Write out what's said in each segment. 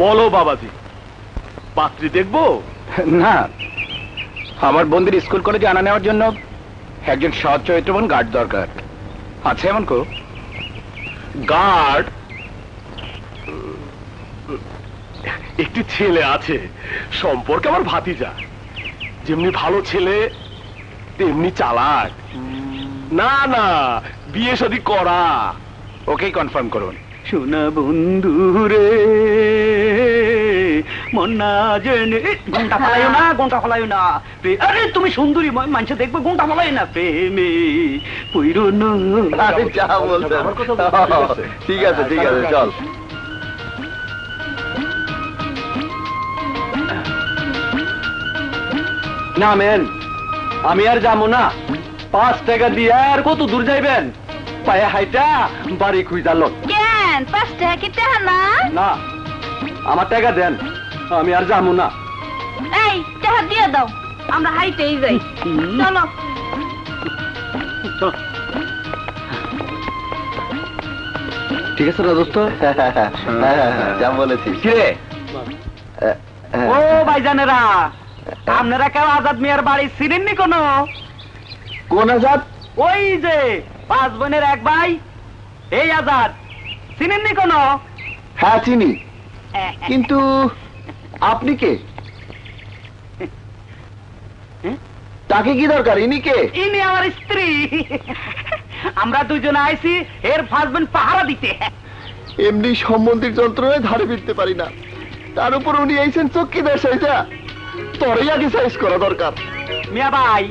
বলো বাবাজি, পাত্রী দেখবো? না, আমার বন্ধুর স্কুল কলেজে আনা নেওয়ার জন্য একজন সৎ চরিত্রবান গার্ড দরকার। আছে এমন কেউ? গার্ড? একটি ছেলে আছে, সম্পর্কে আমার ভাতিজা। যেমনি ভালো ছেলে তেমনি চালাক। না না, বিয়ে শাদী করা। ওকেই কনফার্ম করুন। শোনা বন্ধু রে, মন না জেনে ঘন্টা ফলাইও না, ঘন্টা ফলাইও না। আরে তুমি সুন্দরী, মানুষ দেখবে, ঘন্টা ফলাই না। প্রেমে পুইরো না। যা বলতে ঠিক আছে, ঠিক আছে, চল। না মেন, আমি আর যাবো না। 5 টাকা দিয়ে আর কত দূর যাইবেন? পায়ে হাইটা বাড়ি খুঁজা লোক। কেন 5 টাকা কি টাকা না? না, আমার টাকা দেন, আমি আর যাবো না। এই টাকা দিয়ে দাও, আমরা হাইটেই যাই। চলো। ঠিক আছে না দোস্ত? যা বলেছিস। কে? ও ভাইজানেরা, আপনারা কেউ আজাদ মিয়ার বাড়ি চিনেননি কোনো? কোন আজাদ? ওই যে 5 বোনের এক ভাই, এই আজাদ, চিনেননি কোনো? হ্যাঁ চিনি, কিন্তু আপনি কে? তাকে কি দরকার? ইনি কে? ইনি আমার স্ত্রী। আমরা দুজনে আইছি এর 5 বোন পাহারা দিতে। এমনি সম্বন্ধের যন্ত্রণায় ধারে ফিরতে পারি না, তার উপর উনি আইছেন চক্কিদার সাইজা। তোরই আগে সাইজ করা দরকার। মিয়া ভাই,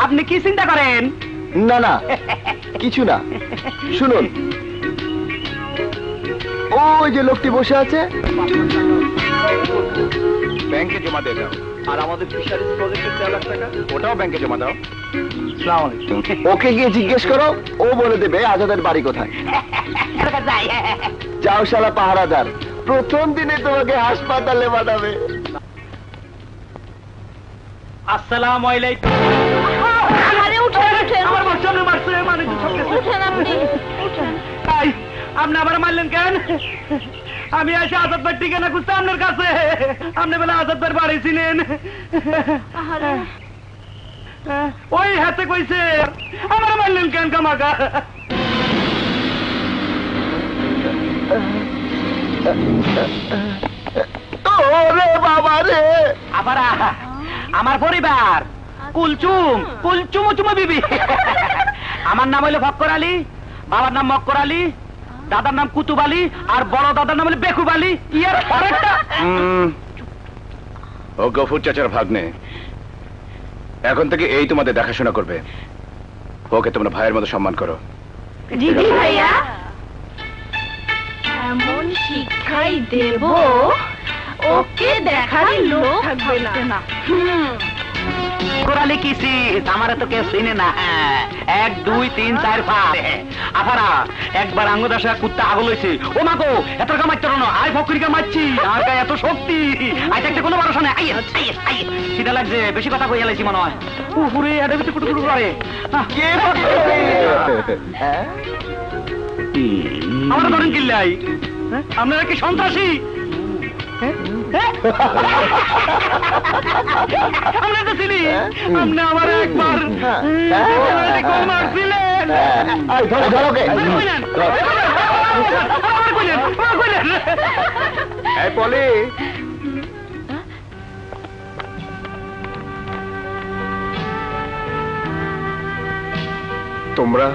আপনি কি চিন্তা করেন? না না, কিছু না। শুনুন, ওই যে লোকটি বসে আছে, ব্যাংকে জমা দিয়ে দাও। আর আমাদের ফিশারিজ প্রজেক্টের 4 লাখ টাকা, ওটাও ব্যাংকে জমা দাও। ওকে গিয়ে জিজ্ঞেস করো, ও বলে দেবে আজাদের বাড়ি কোথায়। যাও শালা পাহারাদার, প্রথম দিনে তোমাকে হাসপাতালে পাঠাবে। আসসালামু আলাইকুম। আরে উঠেন উঠেন আমার বসনে মারছে, মানে উঠেন, আপনি উঠেন। তাই আপনি আবার মারলেন কেন? আমি এসে আজাদ ভাই ঠিকানা খুঁজতে আপনার কাছে, আপনি বলে আজাদ ভাইয়ের বাড়ি চিনেন। আহারে, ওই হাতে কইছে, আমার মারলেন কেন কামাকা? ওরে বাবা রে! আবার আমার পরিবার কুলচুম কুলচুমুচুমু বিবি। আমার নাম হইলো ফক্কর আলী, বাবার নাম মক্কর আলী, দাদার নাম কুতুব আলী, আর বড় দাদার নাম হলো বেকুব আলী। ইয়ার আরেকটা ও গফুর চাচার ভাগ্নে। এখন থেকে এই তোমাদের দেখাশোনা করবে। ওকে তোমরা ভাইয়ের মতো সম্মান করো। জি জি ভাইয়া, এমন শিক্ষাই দেব ওকে দেখারই লোক থাকবে না। কোরালি কিসি আমার তো কেউ চিনে না। 1 2 3 4 5 আফারা একবার আঙ্গুদাসা কুত্তা আগল হইছে। ও মা গো, এত টাকা মারতে না, আই ফকরিকা মারছি, আর গায়ে এত শক্তি, আই থাকতে কোনো ভরসা নাই। আই আই সিধা লাগছে, বেশি কথা কইয়া লাইছি মনে হয়। পুরে আরে ভিতরে কুটুকুটু করে কে আমরা ধরেন কিল্লাই। আপনারা কি সন্ত্রাসী? আমরা তো চিনি, আপনি আমার একবার মারছিলেন। এই পলি, তোমরা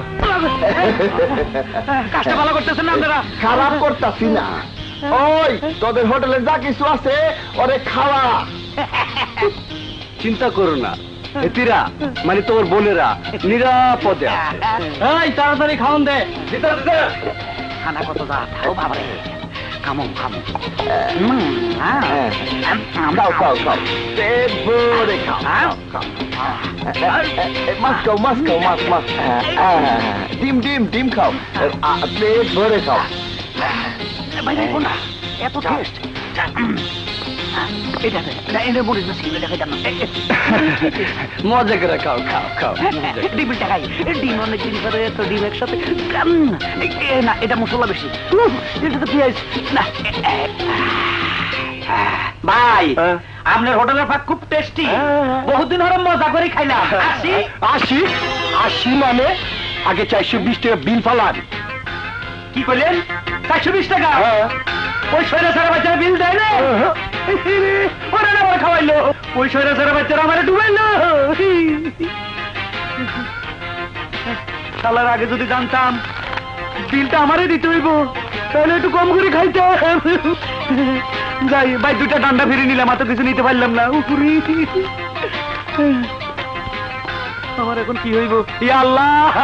কাজটা ভালো করতেছেন না আপনারা? খারাপ করতাছি না। ওই তোদের হোটেলে যা কিছু আছে ওরে খাওয়া। চিন্তা করো না, এতিরা মানে তোর বোনেরা নিরাপদে আছে। এই তাড়াতাড়ি খাওন দে। খানা কত যা খাও বাবারে, খামো খামো। খাও খাও খাও, পেট ভরে খাও। মাছ খাও, মাছ খাও, মাছ মাছ। ডিম ডিম ডিম খাও, পেট ভরে খাও। এত টেস্ট। মজা করে খাও খাও খাও। ডিমের টাকাই, ডিম অনেক জিনিস আছে, তো ডিম একসাথে না, এটা মশলা বেশি, এটা তো পেঁয়াজ না। ভাই হ্যাঁ। আপনার হোটেলের ভাত খুব টেস্টি হ্যাঁ। বহুদিন ধরে মজা করে খাইলাম আসি 80 মানে আগে 420 টাকা বিল ফালান। কি করলেন 420 টাকা ওই সৈরা সারা বাচ্চারা বিল দেয় না ওরা আমার খাওয়াইলো ওই সৈরা সারা বাচ্চারা আমার ডুবাইলো শালার আগে যদি জানতাম বিলটা আমারই দিতে হইব তাহলে একটু কম করে খাইতাম যাই ভাই দুইটা ডান্ডা ফিরে নিলাম এত কিছু নিতে পারলাম না উপরি আমার এখন কি হইব ইয়া আল্লাহ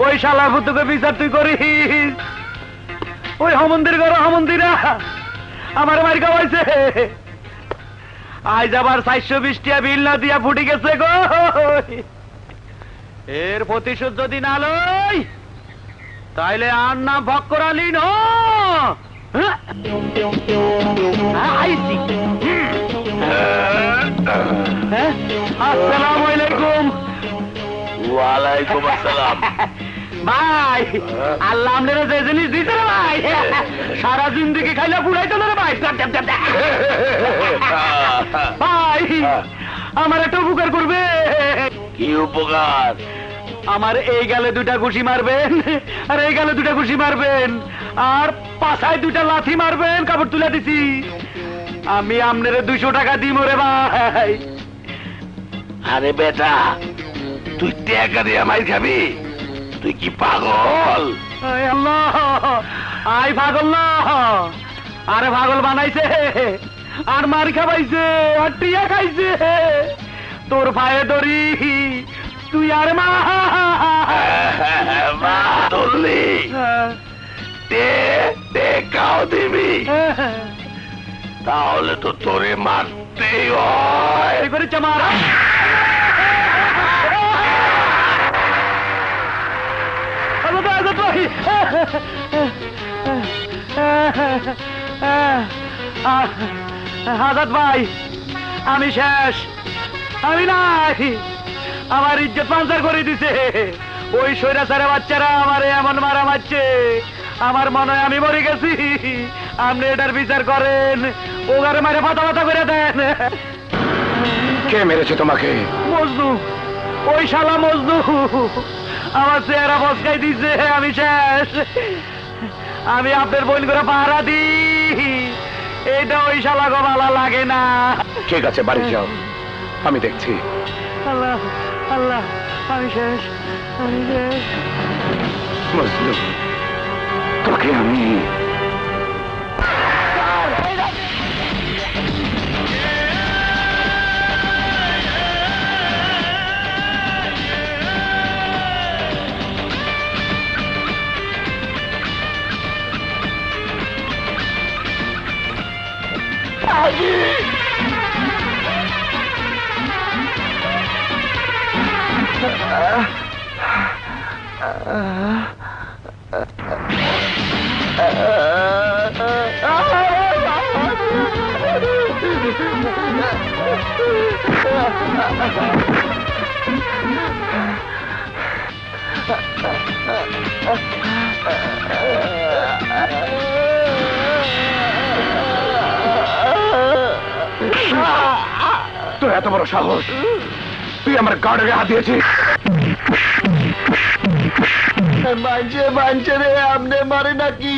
ওই শালার পুত্রকে বিচার তুই করিস ওই হমন্দির ঘর হমন্দিরা আমার মার খাওয়াইছে আজ আবার 420 টাকা বিল না দিয়া ফুটি গেছে গো এর প্রতিশোধ যদি না লই তাইলে আর না ভক্কর আলী ন আইসি আসসালামু আলাইকুম ওয়ালাইকুম আসসালাম। ভাই আল্লাহ আপনারা যে জিনিস দিতে রে ভাই সারা জিন্দিগি খাইলে পুরাই তো রে ভাই ভাই আমার একটা উপকার করবে কি উপকার? আমার এই গালে দুটা ঘুষি মারবেন আর এই গালে দুটা ঘুষি মারবেন আর পাছায় দুটা লাথি মারবেন কাপড় তুলে দিছি আমি আপনারে 200 টাকা দিব রে ভাই আরে বেটা তুই টাকা দিয়ে আমায় খাবি? তুই কি পাগল? আয় আল্লাহ আই পাগল না আরে পাগল বানাইছে আর মার খাবাইছে আর টিয়া খাইছে তোর পায়ে ধরি তুই আর মা মা ধরলি কাও দিবি তাহলে তো তোরে মারতেই হয়। এই করে চামার আজাদ ভাই আমি শেষ আমি নাই আমার ইজ্জত পাঞ্চার করে দিছে ওই সৈরাচারে বাচ্চারা আমারে এমন মারা মারছে আমার মনে হয় আমি মরে গেছি আপনি এটার বিচার করেন ওগারে মারে ফাতা ফাতা করে দেন কে মেরেছে তোমাকে? মজনু ওই শালা মজনু আমার চেহারা বসকাই দিছে আমি শেষ আমি আপনার বোন করে পাহারা দিই এইটা ওই শালা গো ভালো লাগে না ঠিক আছে বাড়ি যাও আমি দেখছি। আল্লাহ আল্লাহ আমি শেষ আমি শেষ মজনু তোকে আমি তোর এত বড় সাহস তুই আমার গার্ডে হাত দিয়েছিস? মানছে মানছে রে আপনি মারে নাকি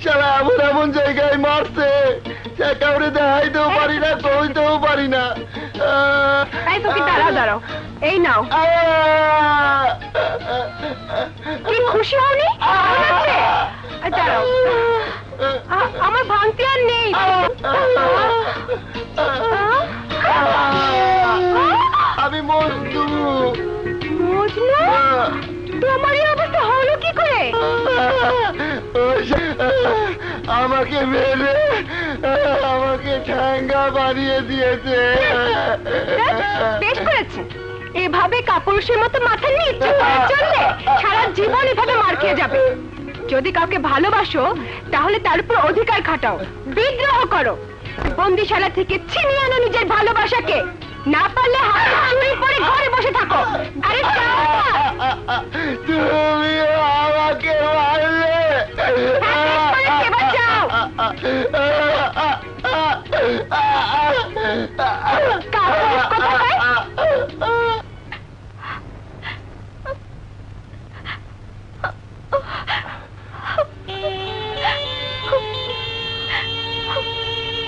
সারা এমন এমন জায়গায় মারছে কাউরে দেখাইতেও পারি না কইতেও পারি না তাই তো কি দাঁড়াও দাঁড়াও এই নাও কি খুশি হওনি দাঁড়াও আমার ভাঙতি আর নেই আমি মজনু মজনু তোমার এই অবস্থা হলো কি করে আমাকে মেরে আমাকে ঠ্যাঙ্গা বানিয়ে দিয়েছে বেশ করেছে এভাবে কাপুরুষের মতো মাথা নিয়ে চললে সারা জীবন এভাবে মার খেয়ে যাবে যদি কাউকে ভালোবাসো তাহলে তার উপর অধিকার খাটাও বিদ্রোহ করো বন্দিশালা থেকে ছিনিয়ে আনো নিজের ভালোবাসাকে না পারলে হাতে চুরি পরে ঘরে বসে থাকো আরে তুমি আমাকে মারলে এবার যাও কাপুরুষ কোথাকার।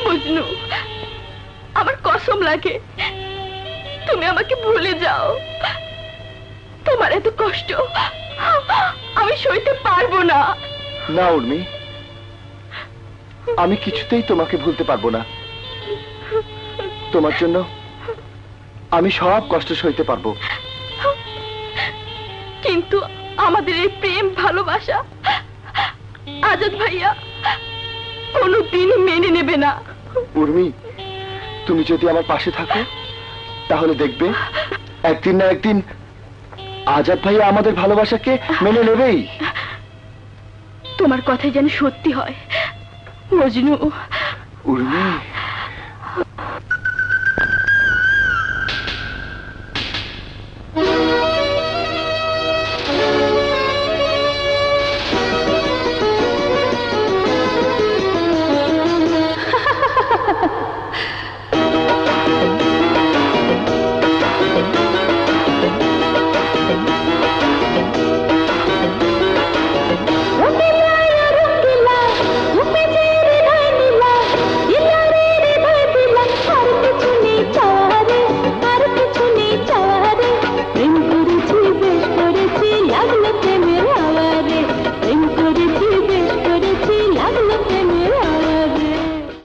মজনু, আমার কসম লাগে তুমি আমাকে ভুলে যাও। তোমার এত কষ্ট আমি সইতে পারবো না। না উর্মি, আমি কিছুতেই তোমাকে ভুলতে পারবো না। তোমার জন্য আমি সব কষ্ট সইতে পারবো। কিন্তু আমাদের এই প্রেম ভালোবাসা আজাদ ভাইয়া কোনোদিনই মেনে নেবে না। উর্মি, তুমি যদি আমার পাশে থাকো তাহলে দেখবে একদিন না একদিন আজাদ ভাইয়া আমাদের ভালোবাসাকে মেনে নেবেই। তোমার কথাই যেন সত্যি হয় মজনু। উর্মি,